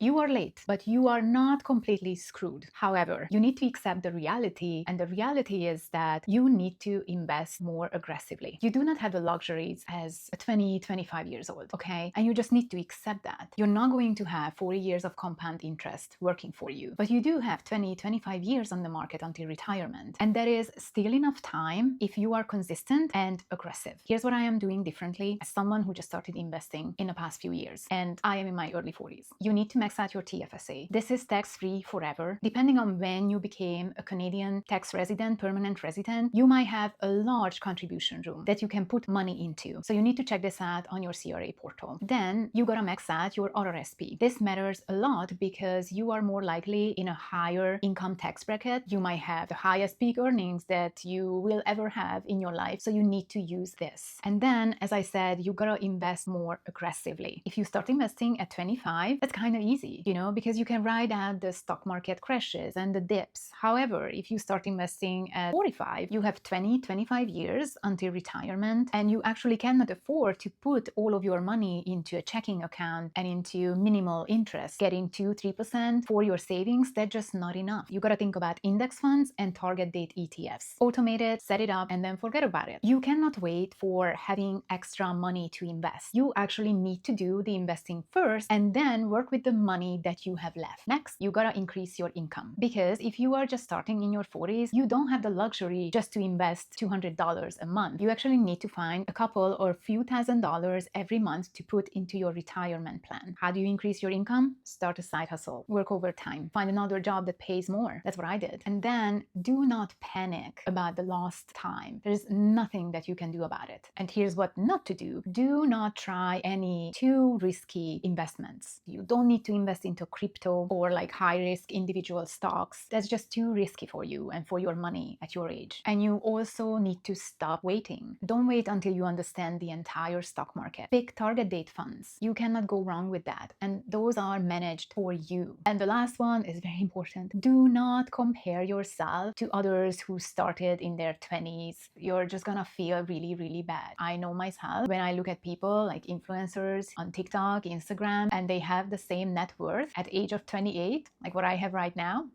You are late, but you are not completely screwed. However, you need to accept the reality, and the reality is that you need to invest more aggressively. You do not have the luxuries as a 20, 25 years old, okay? And you just need to accept that. You're not going to have 40 years of compound interest working for you, but you do have 20, 25 years on the market until retirement. And there is still enough time if you are consistent and aggressive. Here's what I am doing differently as someone who just started investing in the past few years, and I am in my early 40s. You need to max out your TFSA. This is tax-free forever. Depending on when you became a Canadian tax resident, permanent resident, you might have a large contribution room that you can put money into. So you need to check this out on your CRA portal. Then you gotta max out your RRSP. This matters a lot because you are more likely in a higher income tax bracket. You might have the highest peak earnings that you will ever have in your life. So you need to use this. And then, as I said, you gotta invest more aggressively. If you start investing at 25, that's kind of easy, because you can ride out the stock market crashes and the dips. However, if you start investing at 45, you have 20, 25 years until retirement, and you actually cannot afford to put all of your money into a checking account and into minimal interest. Getting 2, 3% for your savings, that's just not enough. You got to think about index funds and target date ETFs. Automate it, set it up, and then forget about it. You cannot wait for having extra money to invest. You actually need to do the investing first and then work with the money that you have left. Next, you gotta increase your income, because if you are just starting in your 40s, you don't have the luxury just to invest $200 a month. You actually need to find a couple or few $1,000s every month to put into your retirement plan. How do you increase your income? Start a side hustle, work overtime, find another job that pays more. That's what I did. And then do not panic about the lost time. There's nothing that you can do about it. And here's what not to do. Do not try any too risky investments. You don't need to invest into crypto or like high risk individual stocks. That's just too risky for you and for your money at your age. And you also need to stop waiting. Don't wait until you understand the entire stock market. Pick target date funds. You cannot go wrong with that. And those are managed for you. And the last one is very important. Do not compare yourself to others who started in their 20s. You're just gonna feel really, really bad. I know myself when I look at people like influencers on TikTok, Instagram, and they have the same net worth at age of 28, like what I have right now.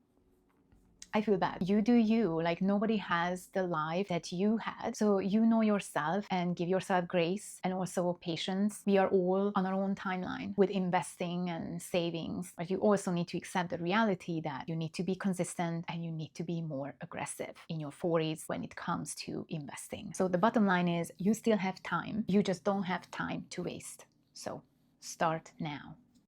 I feel bad. You do you. Like, nobody has the life that you had. So you know yourself and give yourself grace and also patience. We are all on our own timeline with investing and savings. But you also need to accept the reality that you need to be consistent and you need to be more aggressive in your 40s when it comes to investing. So the bottom line is you still have time. You just don't have time to waste. So start now.